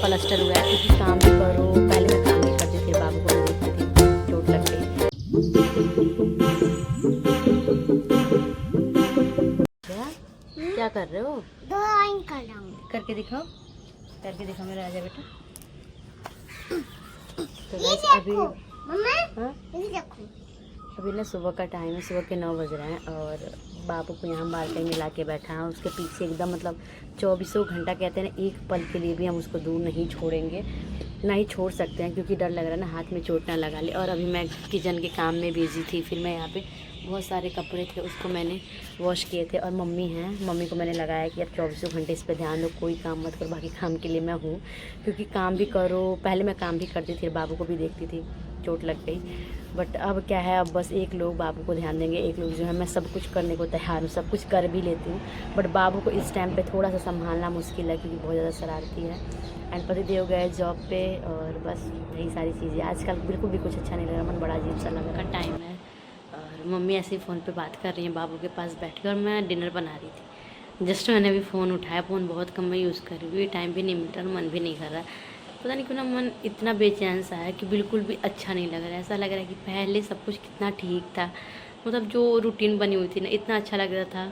Plaster हुआ है, क्योंकि काम भी करो, पहले मैं काम भी करती थी, बाबू को भी देखती थी, चोट लग गई। क्या कर रहे हो? ड्राइंग कर रहा हूँ। करके दिखाओ, करके दिखाओ मेरा राजा बेटा। तो ये गाइस अभी देखो मम्मा, हाँ ये देखो। अभी ना सुबह का टाइम है, सुबह के 9 बज रहे हैं और बाबू को यहाँ बालकनी में ला के बैठा है। उसके पीछे एकदम मतलब 24 घंटा कहते हैं ना, एक पल के लिए भी हम उसको दूर नहीं छोड़ेंगे, ना ही छोड़ सकते हैं, क्योंकि डर लग रहा है ना हाथ में चोट ना लगा ले। और अभी मैं किचन के काम में बिजी थी, फिर मैं यहाँ पे बहुत सारे कपड़े थे उसको मैंने वॉश किए थे। और मम्मी हैं, मम्मी को मैंने लगाया कि यार 24 घंटे इस पर ध्यान दो, कोई काम मत करो, बाकी काम के लिए मैं हूँ, क्योंकि काम भी करो, पहले मैं काम भी करती थी, बाबू को भी देखती थी, चोट लग गई। बट अब क्या है, अब बस एक लोग बाबू को ध्यान देंगे, एक लोग जो है, मैं सब कुछ करने को तैयार हूँ, सब कुछ कर भी लेती हूँ, बट बाबू को इस टाइम पे थोड़ा सा संभालना मुश्किल है, क्योंकि बहुत ज़्यादा शरारती है। एंड पति देव गए जॉब पे, और बस यही सारी चीज़ें। आजकल बिल्कुल भी कुछ अच्छा नहीं लग रहा, मन बड़ा अजीब सा लग रहा। टाइम है और मम्मी ऐसे ही फ़ोन पे बात कर रही हैं बाबू के पास बैठ कर, और मैं डिनर बना रही थी। जस्ट मैंने अभी फ़ोन उठाया, फ़ोन बहुत कम मैं यूज़ कर रही हूँ, टाइम भी नहीं मिल रहा, मन भी नहीं कर रहा। पता नहीं क्यों ना मन इतना बेचैन सा है कि बिल्कुल भी अच्छा नहीं लग रहा है। ऐसा लग रहा है कि पहले सब कुछ कितना ठीक था, मतलब जो रूटीन बनी हुई थी ना, इतना अच्छा लग रहा था।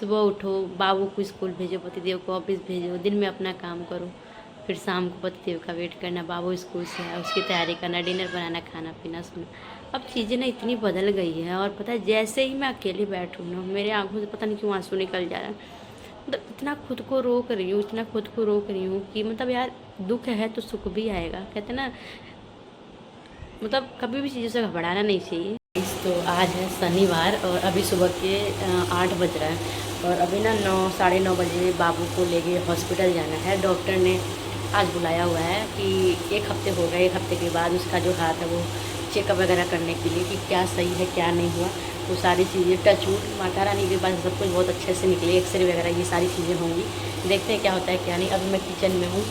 सुबह उठो, बाबू को स्कूल भेजो, पतिदेव को ऑफिस भेजो, दिन में अपना काम करो, फिर शाम को पतिदेव का वेट करना, बाबू स्कूल से आया उसकी तैयारी करना, डिनर बनाना, खाना पीना, सोना। अब चीज़ें ना इतनी बदल गई है, और पता है जैसे ही मैं अकेले बैठूँ ना, मेरे आंखों से पता नहीं क्यों आंसू निकल जा रहा है। मतलब इतना खुद को रोक रही हूँ, इतना खुद को रोक रही हूँ कि मतलब यार दुख है तो सुख भी आएगा, कहते हैं ना, मतलब कभी भी चीज़ों से घबराना नहीं चाहिए। तो आज है शनिवार और अभी सुबह के 8 बज रहा है, और अभी ना 9 साढ़े 9 बजे बाबू को लेके हॉस्पिटल जाना है। डॉक्टर ने आज बुलाया हुआ है कि एक हफ्ते हो गए, एक हफ्ते के बाद उसका जो हाथ है वो चेकअप वगैरह करने के लिए, कि क्या सही है क्या नहीं हुआ, वो सारी चीज़ें टचवुड माता रानी के पास सब कुछ बहुत अच्छे से निकले, एक्सरे वगैरह ये सारी चीज़ें होंगी, देखते हैं क्या होता है क्या नहीं। अभी मैं किचन में हूँ।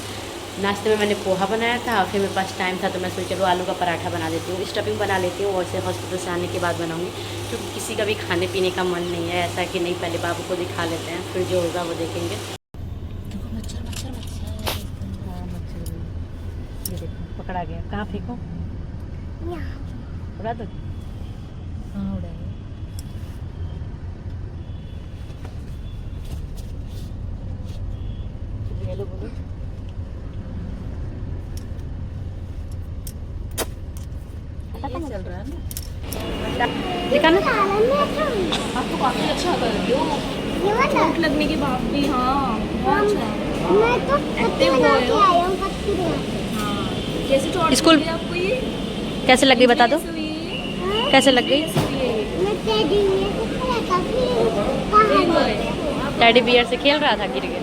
नाश्ते में मैंने पोहा बनाया था, फिर मेरे पास टाइम था तो मैं सोचा चलो आलू का पराठा बना देती हूँ, स्टफिंग बना लेती हूँ, वैसे हॉस्पिटल से आने के बाद बनाऊँगी, क्योंकि किसी का भी खाने पीने का मन नहीं है, ऐसा कि नहीं पहले बाबू को दिखा लेते हैं, फिर जो होगा वो देखेंगे। मच्छर मच्छर मच्छर, हाँ मच्छर, ये देखो पकड़ा गया। कहाँ फेंको? उड़ा दो। हाँ उड़ा दो। हेलो बोलो। ये चल रहा है ना, दिखाना। आपको काफी अच्छा कर रही हो, चोट लगने के बाद भी। हाँ बहुत अच्छा, मैं तो एक्टिव हो रहे हो। हाँ। कैसे चोट स्कूल लगी आपको ये? कैसे लग गई बता दो, कैसे हुई ये? कैसे लग गई? कैसे हुई ये? मैं टेडी बियर को खेला था, फिर कहाँ एक गए? गए। टेडी बियर से खेल रहा था, गिर गया।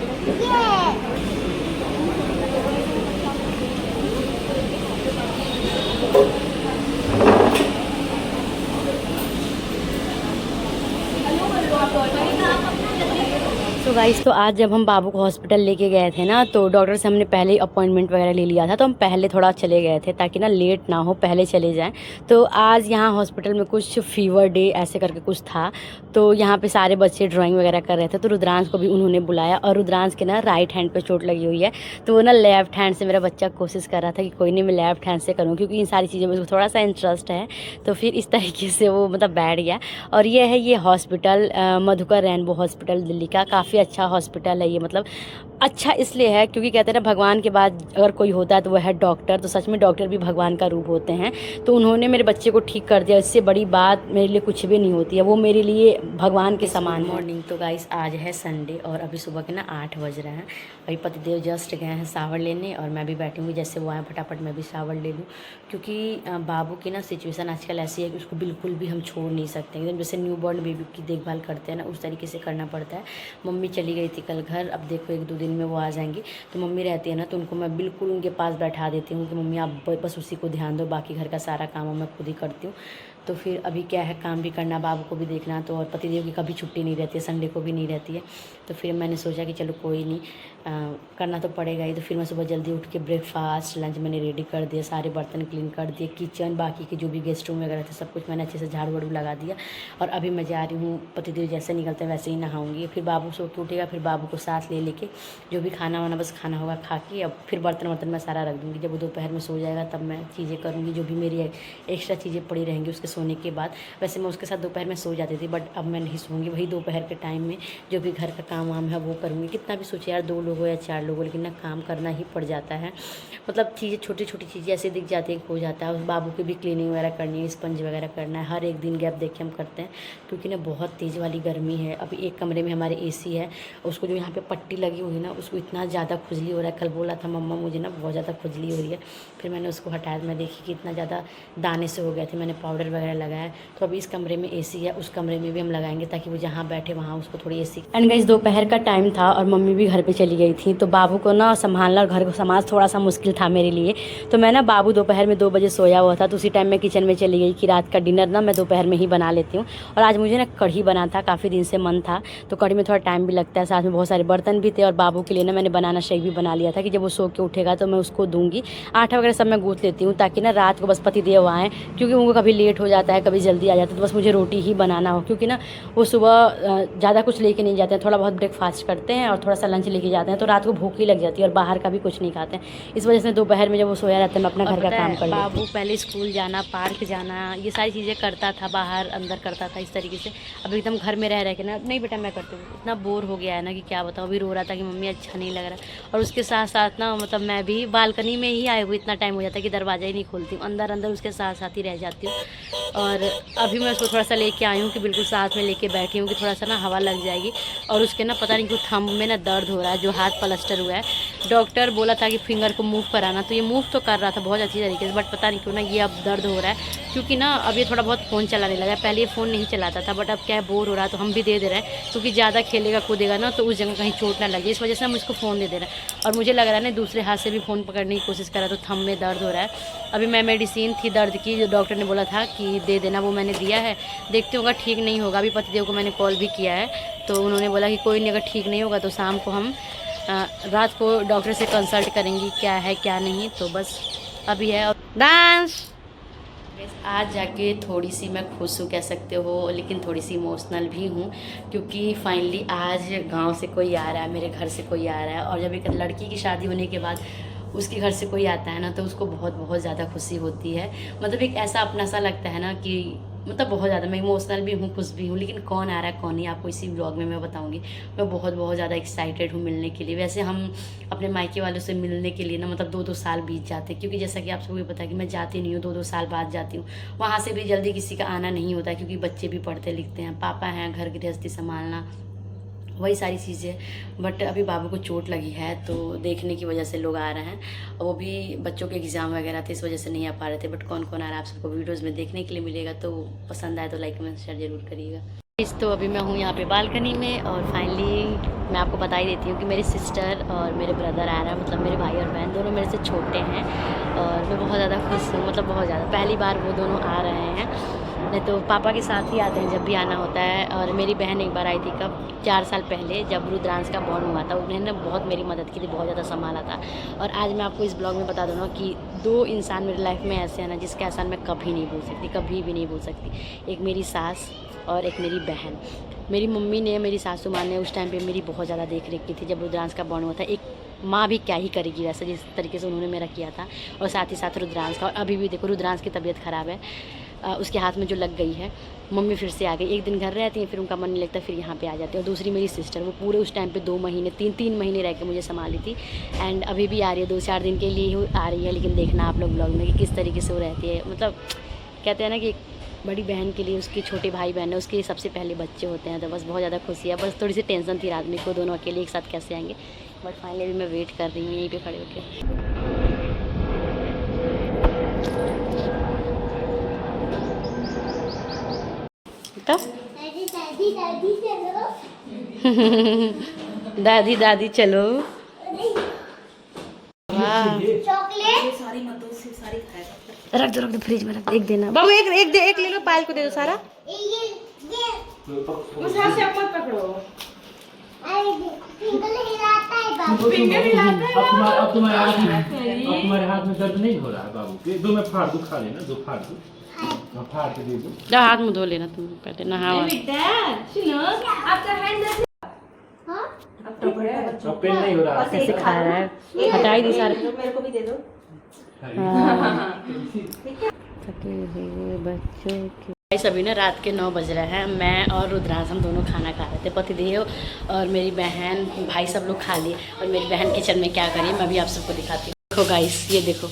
ये तो गाइस, तो आज जब हम बाबू को हॉस्पिटल लेके गए थे ना, तो डॉक्टर से हमने पहले ही अपॉइंटमेंट वगैरह ले लिया था, तो हम पहले थोड़ा चले गए थे ताकि ना लेट ना हो, पहले चले जाएं। तो आज यहाँ हॉस्पिटल में कुछ फीवर डे ऐसे करके कुछ था, तो यहाँ पे सारे बच्चे ड्राइंग वगैरह कर रहे थे, तो रुद्रांश को भी उन्होंने बुलाया। और रुद्रांश के ना राइट हैंड पे चोट लगी हुई है, तो वो ना लेफ्ट हैंड से, मेरा बच्चा कोशिश कर रहा था कि कोई नहीं मैं लेफ्ट हैंड से करूँ, क्योंकि इन सारी चीज़ों में उसको थोड़ा सा इंटरेस्ट है। तो फिर इस तरीके से वो मतलब बैठ गया। और ये है ये hospital, Madhukar rainbow hospital Delhi का, काफ़ी अच्छा हॉस्पिटल है ये। मतलब अच्छा इसलिए है क्योंकि कहते हैं ना, भगवान के बाद अगर कोई होता है तो वह है डॉक्टर, तो सच में डॉक्टर भी भगवान का रूप होते हैं। तो उन्होंने मेरे बच्चे को ठीक कर दिया, इससे बड़ी बात मेरे लिए कुछ भी नहीं होती है, वो मेरे लिए भगवान के समान। मॉर्निंग। तो गाइस आज है संडे और अभी सुबह के ना 8 बज रहे हैं। अभी पतिदेव जस्ट गए हैं शावर लेने, और मैं भी बैठूंगी, जैसे वो आए फटाफट मैं भी शावर ले लूँ, क्योंकि बाबू की ना सिचुएशन आजकल ऐसी है कि उसको बिल्कुल भी हम छोड़ नहीं सकते, एकदम जैसे न्यू बॉर्न बेबी की देखभाल करते हैं ना, उस तरीके से करना पड़ता है। मम्मी चली गई थी कल घर, अब देखो 1-2 दिन में वो आ जाएंगी। तो मम्मी रहती है ना, तो उनको मैं बिल्कुल उनके पास बैठा देती हूँ कि मम्मी आप बस उसी को ध्यान दो, बाकी घर का सारा काम मैं खुद ही करती हूँ। तो फिर अभी क्या है, काम भी करना, बाबू को भी देखना, तो और पतिदेव की कभी छुट्टी नहीं रहती है, संडे को भी नहीं रहती है। तो फिर मैंने सोचा कि चलो कोई नहीं, करना तो पड़ेगा ही। तो फिर मैं सुबह जल्दी उठ के ब्रेकफास्ट लंच मैंने रेडी कर दिया, सारे बर्तन क्लीन कर दिए, किचन बाकी के जो भी गेस्ट रूम वगैरह थे सब कुछ मैंने अच्छे से झाड़ू वाड़ू लगा दिया। और अभी मैं जा रही हूँ, पतिदेव जैसे निकलते हैं वैसे ही नहाऊंगी, फिर बाबू सो के के उठेगा फिर बाबू को साथ ले लेके जो भी खाना वाना बस खाना होगा खा के अब फिर बर्तन वर्तन मैं सारा रख दूँगी। जब वो दोपहर में सो जाएगा तब मैं चीज़ें करूँगी, जो भी मेरी एक्स्ट्रा चीज़ें पड़ी रहेंगी उसके सोने के बाद। वैसे मैं उसके साथ दोपहर में सो जाती थी, बट अब मैं नहीं सोऊंगी, वही दोपहर के टाइम में जो भी घर का काम वाम है वो करूँगी। कितना भी सोचे यार 2 लोग हो या 4 लोग हो, लेकिन ना काम करना ही पड़ जाता है। मतलब चीज़ें छोटी छोटी चीज़ें ऐसे दिख जाती है हो जाता है। उस बाबू की भी क्लीनिंग वगैरह करनी है, स्पंज वगैरह करना है, हर एक दिन गैप देख के हम करते हैं क्योंकि ना बहुत तेज़ वाली गर्मी है। अभी एक कमरे में हमारे AC है, उसको जो यहाँ पे पट्टी लगी हुई है ना उसको इतना ज़्यादा खुजली हो रहा है। कल बोला था मम्मा मुझे ना बहुत ज़्यादा खुजली हो रही है, फिर मैंने उसको हटाया। मैं देखी कि इतना ज़्यादा दाने से हो गए थे, मैंने पाउडर वगैरह लगाया। तो अभी इस कमरे में AC है, उस कमरे में भी हम लगाएंगे ताकि वो जहाँ बैठे वहाँ उसको थोड़ी AC। एंड गाइस दोपहर का टाइम था और मम्मी भी घर पे चली गई थी, तो बाबू को ना संभालना और घर को संभालना थोड़ा सा मुश्किल था मेरे लिए। तो मैं ना बाबू दोपहर में 2 बजे सोया हुआ था, तो उसी टाइम मैं किचन में चली गई कि रात का डिनर ना मैं दोपहर में ही बना लेती हूँ। और आज मुझे ना कढ़ी बना था, काफ़ी दिन से मन था, तो कढ़ी में थोड़ा टाइम भी लगता है, साथ में बहुत सारे बर्तन भी थे। और बाबू के लिए ना मैंने बनाना शेक भी बना लिया था कि जब वो सो के उठेगा तो मैं उसको दूंगी। आटा वगैरह सब मैं गूँथ लेती हूँ ताकि ना रात को बस पतिदेव आएँ, क्योंकि उनको कभी लेट हो जाता है कभी जल्दी आ जाता है, तो बस मुझे रोटी ही बनाना हो। क्योंकि ना वो सुबह ज़्यादा कुछ लेके नहीं जाते हैं, थोड़ा बहुत ब्रेकफास्ट करते हैं और थोड़ा सा लंच लेके जाते हैं, तो रात को भूख ही लग जाती है और बाहर का भी कुछ नहीं खाते हैं। इस वजह से दोपहर में जब वो सोया रहता है मैं अपना घर का काम कर लेती हूँ। बाबू पहले स्कूल जाना, पार्क जाना, ये सारी चीज़ें करता था, बाहर अंदर करता था इस तरीके से। अब एकदम घर में रह के ना नहीं बेटा मैं करती हूँ, इतना बोर हो गया है ना कि क्या बताऊँ। अभी रो रहा था कि मम्मी अच्छा नहीं लग रहा। और उसके साथ साथ ना मतलब मैं भी बालकनी में ही आए हुए इतना टाइम हो जाता है कि दरवाज़ा ही नहीं खोलती हूँ, अंदर अंदर उसके साथ साथ ही रह जाती हूँ। और अभी मैं उसको थोड़ा सा लेके आई हूँ कि बिल्कुल साथ में लेके बैठी हूँ कि थोड़ा सा ना हवा लग जाएगी। और उसके ना पता नहीं क्यों थंब में ना दर्द हो रहा है, जो हाथ प्लास्टर हुआ है। डॉक्टर बोला था कि फिंगर को मूव कराना, तो ये मूव तो कर रहा था बहुत अच्छी तरीके से, बट पता नहीं क्यों ना ये अब दर्द हो रहा है। क्योंकि ना अब ये थोड़ा बहुत फ़ोन चलाने लगा है, पहले ये फ़ोन नहीं चलाता था, बट अब क्या है बोर हो रहा है तो हम भी दे रहे हैं, क्योंकि ज़्यादा खेलेगा कूदेगा ना तो उस जगह कहीं चोट ना लगे, इस वजह से हम उसको फ़ोन दे रहे हैं। और मुझे लग रहा है ना दूसरे हाथ से भी फ़ोन पकड़ने की कोशिश करा तो थंब में दर्द हो रहा है। अभी मैं मेडिसिन थी दर्द की जो डॉक्टर ने बोला था कि दे देना, वो मैंने दिया है, देखते होगा ठीक नहीं होगा। अभी पतिदेव को मैंने कॉल भी किया है, तो उन्होंने बोला कि कोई नहीं, अगर ठीक नहीं होगा तो शाम को हम रात को डॉक्टर से कंसल्ट करेंगी क्या है क्या नहीं। तो बस अभी है डांस। आज जाके थोड़ी सी मैं खुश हूँ कह सकते हो, लेकिन थोड़ी सी इमोशनल भी हूँ क्योंकि फाइनली आज गांव से कोई आ रहा है, मेरे घर से कोई आ रहा है। और जब एक लड़की की शादी होने के बाद उसके घर से कोई आता है ना तो उसको बहुत बहुत ज़्यादा खुशी होती है। मतलब एक ऐसा अपना सा लगता है ना कि मतलब बहुत ज़्यादा मैं इमोशनल भी हूँ, खुश भी हूँ। लेकिन कौन आ रहा है कौन नहीं आपको इसी ब्लॉग में मैं बताऊँगी। मैं बहुत बहुत ज़्यादा एक्साइटेड हूँ मिलने के लिए। वैसे हम अपने मायके वालों से मिलने के लिए ना मतलब 2-2 साल बीत जाते, क्योंकि जैसा कि आप सबको भी पता है कि मैं जाती नहीं हूँ, 2-2 साल बाद जाती हूँ। वहाँ से भी जल्दी किसी का आना नहीं होता क्योंकि बच्चे भी पढ़ते लिखते हैं, पापा हैं, घर गृहस्थी संभालना, वही सारी चीज़ें। बट अभी बाबू को चोट लगी है तो देखने की वजह से लोग आ रहे हैं, और वो भी बच्चों के एग्ज़ाम वगैरह थे इस वजह से नहीं आ पा रहे थे। बट कौन कौन आ रहा है आप सबको वीडियोज़ में देखने के लिए मिलेगा, तो पसंद आए तो लाइक कमेंट शेयर जरूर करिएगा। तो अभी मैं हूँ यहाँ पे बालकनी में, और फाइनली मैं आपको बता ही देती हूँ कि मेरी सिस्टर और मेरे ब्रदर आ रहा है, मतलब मेरे भाई और बहन दोनों मेरे से छोटे हैं। और मैं बहुत ज़्यादा खुश हूँ, मतलब बहुत ज़्यादा, पहली बार वो दोनों आ रहे हैं। नहीं तो पापा के साथ ही आते हैं जब भी आना होता है। और मेरी बहन एक बार आई थी कब 4 साल पहले, जब रुद्रांश का बॉर्न हुआ था, उन्होंने बहुत मेरी मदद की थी, बहुत ज़्यादा संभाला था। और आज मैं आपको इस ब्लॉग में बता दूँगा कि 2 इंसान मेरी लाइफ में ऐसे हैं ना जिसके एहसान मैं कभी नहीं भूल सकती, कभी भी नहीं भूल सकती। एक मेरी सास और एक मेरी बहन। मेरी मम्मी ने, मेरी सासू माँ ने उस टाइम पे मेरी बहुत ज़्यादा देख रेख की थी जब रुद्रांश का बॉर्न हुआ था। एक माँ भी क्या ही करेगी वैसे, जिस तरीके से उन्होंने मेरा किया था। और साथ ही साथ रुद्रांश का, और अभी भी देखो रुद्रांश की तबीयत ख़राब है, उसके हाथ में जो लग गई है। मम्मी फिर से आ गई, एक दिन घर रहती हैं, फिर उनका मन नहीं लगता, फिर यहाँ पे आ जाती है। और दूसरी मेरी सिस्टर, वो पूरे उस टाइम पे 2 महीने 3 महीने रह के मुझे संभाली थी। एंड अभी भी आ रही है, 2-4 दिन के लिए ही आ रही है, लेकिन देखना आप लोग ब्लॉग में कि किस तरीके से वो रहती है। मतलब कहते हैं ना कि बड़ी बहन के लिए उसके छोटे भाई बहन है, उसके सबसे पहले बच्चे होते हैं, तो बस बहुत ज़्यादा खुशी है। बस थोड़ी सी टेंशन थी रात में को दोनों अकेले एक साथ कैसे आएंगे, बट फाइनली अभी मैं वेट कर रही हूँ यहीं पे खड़े होकर। दादी दादी दादी चलो। दादी दादी चलो। वाह, चॉकलेट सारी मत दो, सिर्फ सारी खाएगा। रख दो फ्रिज में, रख दो। एक देना बाबू, एक ले लो, पायल को दे दो सारा। ये उस हाथ से आप मत पकड़ो। अरे फिंगर हिलाता है बाबू, फिंगर हिलाता है। अब तुम्हारे हाथ में दर्द नहीं हो रहा है बाबू के? 2 में फाड़ दो, खा लेना, 2 फाड़ दो, फाड़ के दे दो। जा हाथ मुँह धो लेना तुम पहले, नहा। बेटा सुनो, आपका हैंड हाँ अब पेन नहीं हो रहा कैसे खा रहा है, हटाई दी सारे। मेरे को भी दे दो। थके हुए बच्चों के। गाइस अभी ना रात के 9 बज रहे हैं। मैं और रुद्रांश हम दोनों खाना खा रहे थे, पतिदेव और मेरी बहन भाई सब लोग खा लिए। और मेरी बहन किचन में क्या करी मैं भी आप सबको दिखाती हूँ। देखो गाइस, ये देखो,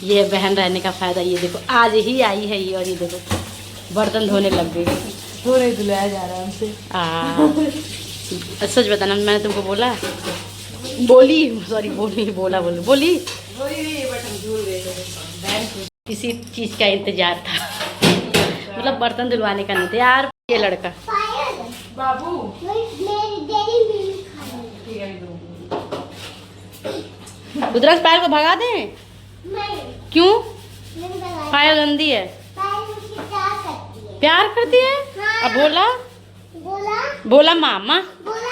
ये बहन रहने का फ़ायदा। ये देखो आज ही आई है ये, और ये देखो बर्तन धोने लग गई। धोने धुलाया जा रहा है हमसे। सच बताना, मैंने तुमको बोला, बोली बोला बोली बट हम झूल गए। किसी चीज़ का इंतजार था, मतलब बर्तन धुलवाने का नहीं था यार। ये लड़का पायल बाबू मेरी डेरी मिल्क खाना रुद्रांश पायल को भगा दें? नहीं क्यों? नहीं लगाया। पायल गंदी है। पायल मुझसे प्यार करती है। प्यार करती है? अब बोला बोला मामा। बोला